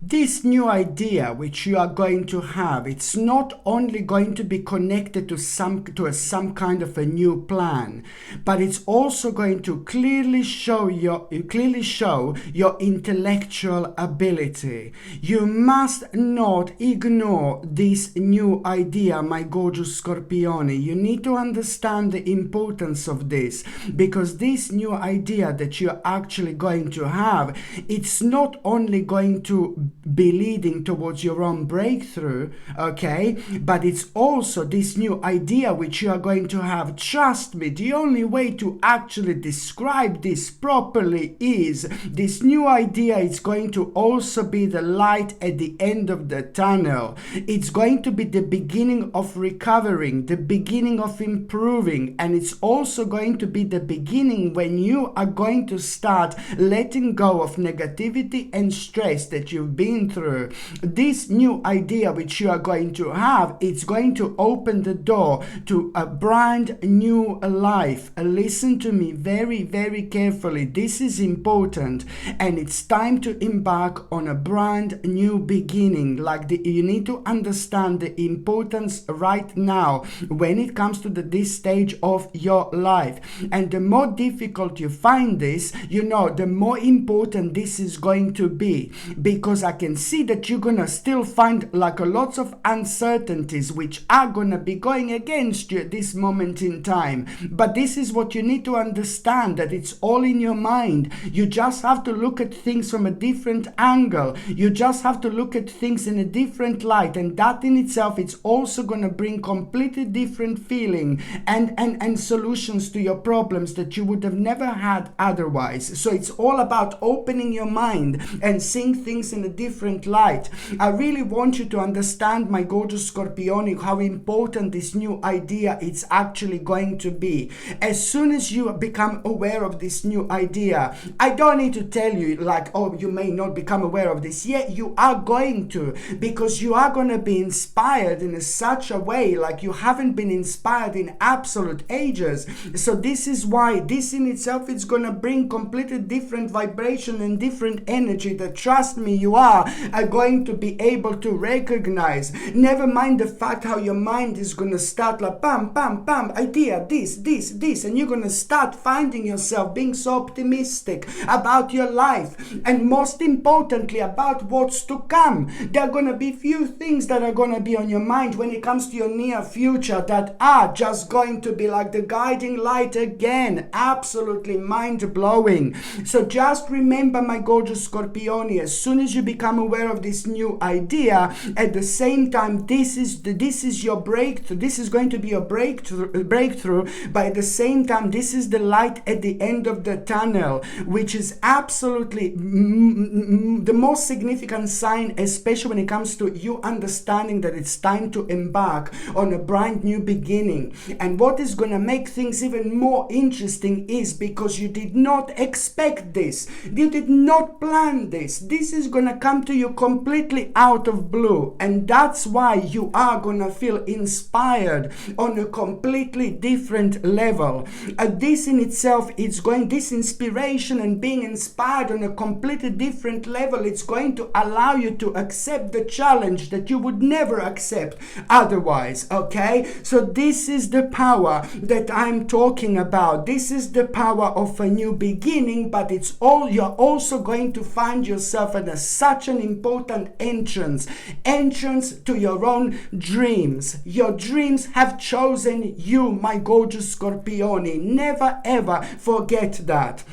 this new idea which you are going to have, it's not only going to be connected to some kind of a new plan, but it's also going to clearly show your intellectual ability. You must not ignore this new idea, my gorgeous Scorpione. You need to understand the importance of this, because this new idea that you're actually going to have, it's not only going to be leading towards your own breakthrough, okay, but it's also this new idea which you are going to have. Trust me, the only way to actually describe this properly is this new idea is going to also be the light at the end of the tunnel. It's going to be the beginning of recovering, the beginning of improving, and it's also going to be the beginning when you are going to start letting go of negativity and stress that you've been through. This new idea which you are going to have, it's going to open the door to a brand new life. Listen to me very, very carefully. This is important, and it's time to embark on a brand new beginning. You need to understand the importance right now when it comes to this stage of your life. And the more difficult you find this, the more important this is going to be, because I can see that you're gonna still find lots of uncertainties which are gonna be going against you at this moment in time. But this is what you need to understand, that it's all in your mind. You just have to look at things from a different angle. You just have to look at things in a different light, and that in itself, it's also gonna bring completely different feeling and solutions to your problems that you would have never had otherwise. So it's all about opening your mind and seeing things in a different light. I really want you to understand, my gorgeous Scorpione, how important this new idea is actually going to be. As soon as you become aware of this new idea, I don't need to tell you you may not become aware of this yet. You are going to, because you are going to be inspired in such a way like you haven't been inspired in absolute ages. So this is why this in itself is going to bring completely different vibration and different energy that, trust me, you are going to be able to recognize. Never mind the fact how your mind is going to start bam, bam, bam, idea, this, and you're going to start finding yourself being so optimistic about your life, and most importantly about what's to come. There are going to be few things that are going to be on your mind when it comes to your near future that are just going to be like the guiding light again. Absolutely mind-blowing. So just remember, my gorgeous Scorpione, as soon as you become aware of this new idea, at the same time, this is your breakthrough. This is going to be your breakthrough, but at the same time, this is the light at the end of the tunnel, which is absolutely the most significant sign, especially when it comes to you understanding that it's time to embark on a brand new beginning. And what is going to make things even more interesting is because you did not expect this, you did not plan this. This is going to come to you completely out of blue, and that's why you are going to feel inspired on a completely different level. This in itself, this inspiration and being inspired on a completely different level, it's going to allow you to accept the challenge that you would never accept otherwise. Okay, so this is the power that I'm talking about. This is the power of a new beginning, but you're also going to find yourself at such an important entrance to your own dreams. Your dreams have chosen you, my gorgeous Scorpione. Never ever forget that.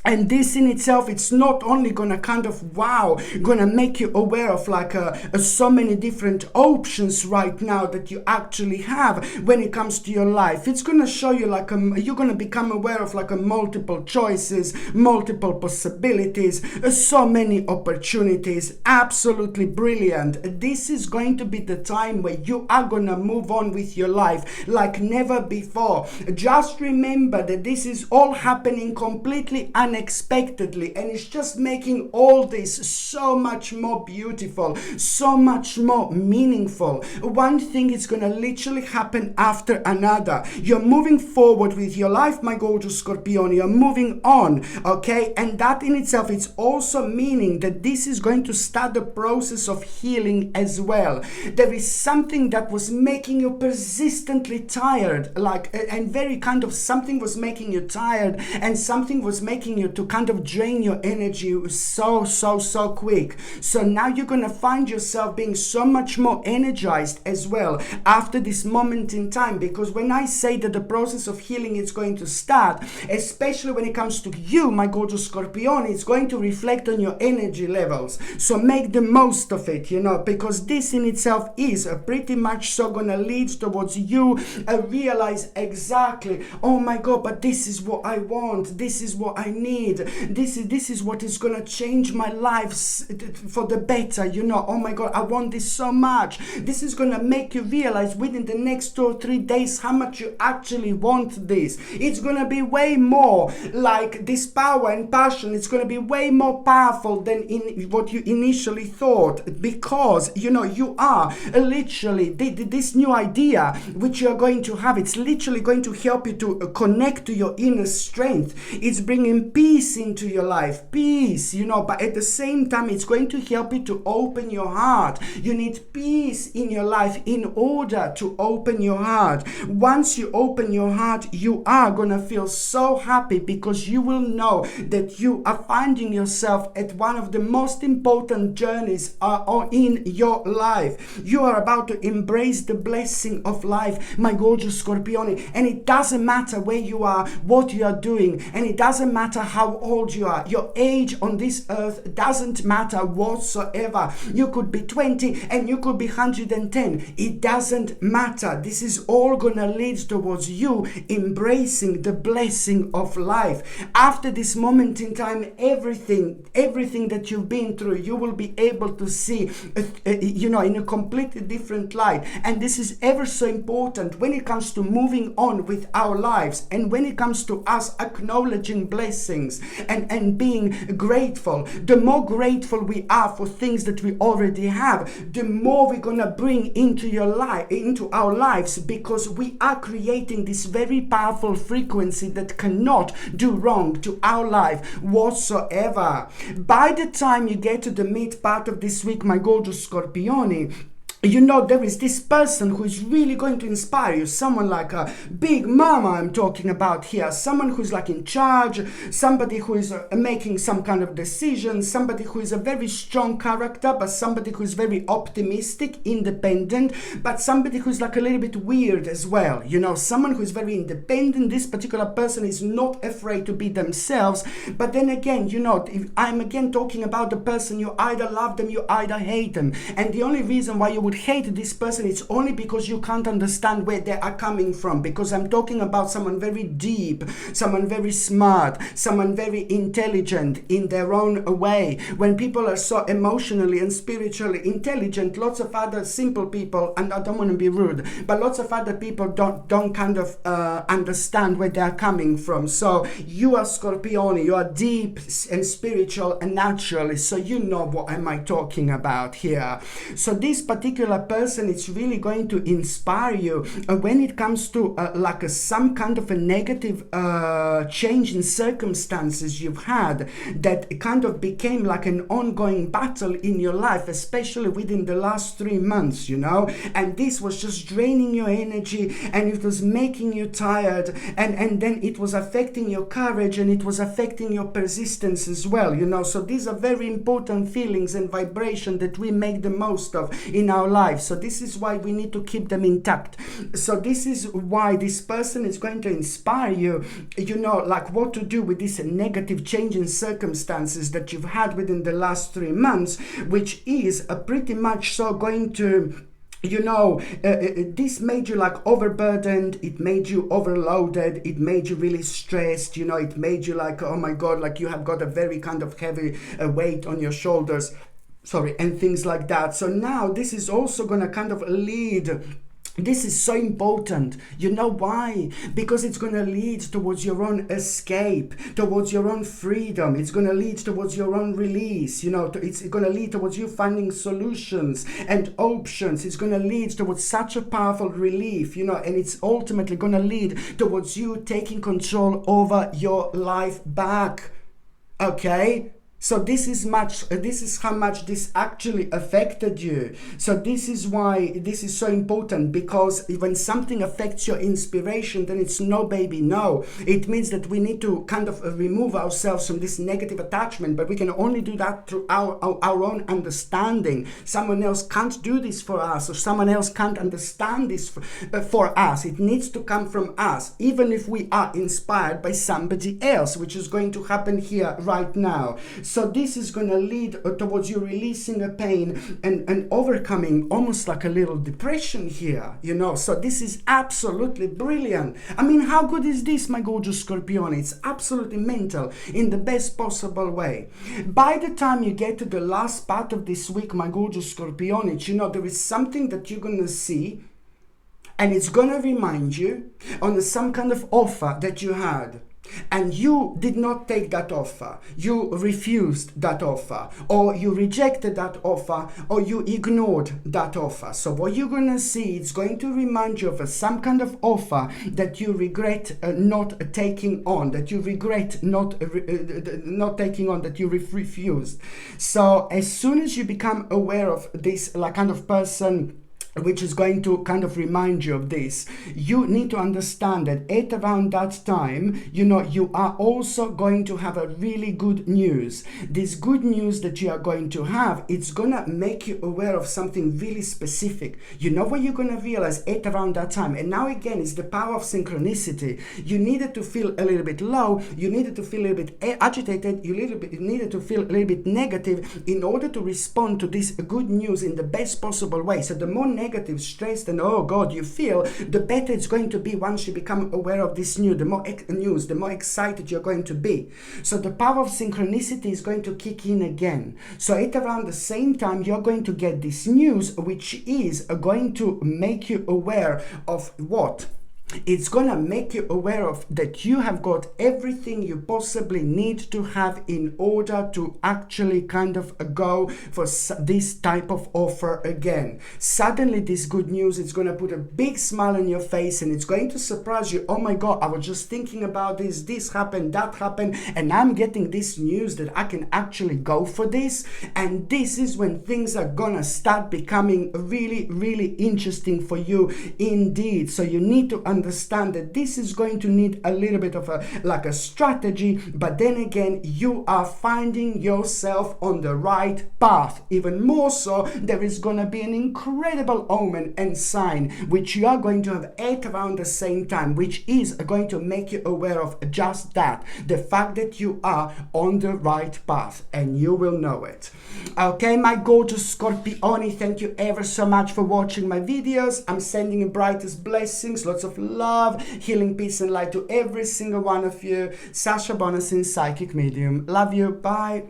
And this in itself, it's not only gonna gonna make you aware of so many different options right now that you actually have when it comes to your life. It's gonna show you you're gonna become aware of multiple choices, multiple possibilities, so many opportunities. Absolutely brilliant. This is going to be the time where you are gonna move on with your life like never before. Just remember that this is all happening completely unexpected. unexpectedly, and it's just making all this so much more beautiful, so much more meaningful. One thing is going to literally happen after another. You're moving forward with your life, my gorgeous Scorpione. You're moving on, okay? And that in itself, it's also meaning that this is going to start the process of healing as well. There is something that was making you persistently tired, and very kind of something was making you tired, and something was making you to kind of drain your energy so quick. So now you're gonna find yourself being so much more energized as well after this moment in time, because when I say that the process of healing is going to start, especially when it comes to you, my gorgeous Scorpione, it's going to reflect on your energy levels. So make the most of it, because this in itself is pretty much so gonna lead towards you realize exactly, oh my God, but this is what I want, this is what I need, this is what is gonna change my life for the better, oh my God, I want this so much. This is gonna make you realize within the next 2 or 3 days how much you actually want this. It's gonna be way more like this power and passion. It's gonna be way more powerful than in what you initially thought, because you are literally this new idea which you are going to have. It's literally going to help you to connect to your inner strength. It's bringing peace into your life, peace, but at the same time it's going to help you to open your heart. You need peace in your life in order to open your heart. Once you open your heart, you are gonna feel so happy, because you will know that you are finding yourself at one of the most important journeys in your life. You are about to embrace the blessing of life, my gorgeous Scorpione, and it doesn't matter where you are, what you are doing, and it doesn't matter how old you are. Your age on this earth doesn't matter whatsoever. You could be 20 and you could be 110. It doesn't matter. This is all gonna lead towards you embracing the blessing of life. After this moment in time, everything that you've been through, you will be able to see in a completely different light. And this is ever so important when it comes to moving on with our lives, and when it comes to us acknowledging blessings and being grateful. The more grateful we are for things that we already have, the more we're gonna bring into our lives, because we are creating this very powerful frequency that cannot do wrong to our life whatsoever. By the time you get to the mid part of this week, my gorgeous Scorpione, there is this person who is really going to inspire you. Someone like a big mama I'm talking about here. Someone who's like in charge. Somebody who is making some kind of decision. Somebody who is a very strong character, but somebody who is very optimistic, independent, but somebody who's like a little bit weird as well. Someone who is very independent. This particular person is not afraid to be themselves. But then again, if I'm again talking about the person, you either love them, you either hate them. And the only reason why you would hate this person, it's only because you can't understand where they are coming from, because I'm talking about someone very deep, someone very smart, someone very intelligent in their own way. When people are so emotionally and spiritually intelligent, lots of other simple people, and I don't want to be rude, but lots of other people don't kind of understand where they are coming from. So you are Scorpione, you are deep and spiritual and naturally, so you know what am I talking about here. So this particular person, it's really going to inspire you when it comes to some kind of a negative change in circumstances you've had that kind of became like an ongoing battle in your life, especially within the last 3 months, and this was just draining your energy, and it was making you tired, and then it was affecting your courage, and it was affecting your persistence as well, so these are very important feelings and vibration that we make the most of in our lives. So this is why we need to keep them intact. So this is why this person is going to inspire you, what to do with this negative change in circumstances that you've had within the last 3 months, which is pretty much so going to this made you like overburdened, it made you overloaded, it made you really stressed, it made you like, oh my God, like you have got a very kind of heavy weight on your shoulders, and things like that. So now this is also going to kind of lead This is so important. You know why? Because it's going to lead towards your own escape, towards your own freedom. It's going to lead towards your own release. You know, it's going to lead towards you finding solutions and options. It's going to lead towards such a powerful relief, you know, and it's ultimately going to lead towards you taking control over your life back. Okay? So this is how much this actually affected you. So this is why this is so important, because when something affects your inspiration, then it's no, baby, no. It means that we need to kind of remove ourselves from this negative attachment, but we can only do that through our own understanding. Someone else can't do this for us, or someone else can't understand this for us. It needs to come from us, even if we are inspired by somebody else, which is going to happen here right now. So this is going to lead towards you releasing a pain and overcoming almost like a little depression here, you know. So this is absolutely brilliant. I mean, how good is this, my gorgeous Scorpione? It's absolutely mental in the best possible way. By the time you get to the last part of this week, my gorgeous Scorpione, you know, there is something that you're going to see, and it's going to remind you on some kind of offer that you had. And you did not take that offer, you refused that offer, or you rejected that offer, or you ignored that offer. So what you're going to see, it's going to remind you of some kind of offer that you regret not taking on, that you regret not taking on, that you refused. So as soon as you become aware of this like kind of person which is going to kind of remind you of this, you need to understand that at around that time, you know, you are also going to have a really good news. This good news that you are going to have, it's gonna make you aware of something really specific. You know what you're gonna realize at around that time. And now again, it's the power of synchronicity. You needed to feel a little bit low, you needed to feel a little bit agitated, you needed to feel a little bit negative in order to respond to this good news in the best possible way. So the more negative, stressed, and oh God you feel, the better it's going to be once you become aware of this news. The more news, the more excited you're going to be. So the power of synchronicity is going to kick in again. So at around the same time, you're going to get this news, which is going to make you aware of what? It's gonna make you aware of that you have got everything you possibly need to have in order to actually kind of go for this type of offer again. Suddenly this good news is gonna put a big smile on your face, and it's going to surprise you. Oh my God, I was just thinking about this happened, that happened, and I'm getting this news that I can actually go for this. And this is when things are gonna start becoming really, really interesting for you indeed. So you need to understand that this is going to need a little bit of a strategy, but then again, you are finding yourself on the right path. Even more so, there is going to be an incredible omen and sign which you are going to have at around the same time, which is going to make you aware of just that, the fact that you are on the right path, and you will know it. Okay, my gorgeous Scorpione, thank you ever so much for watching my videos. I'm sending you brightest blessings, lots of love, healing, peace and light to every single one of you. Sasha Bonasin, Psychic Medium. Love you. Bye.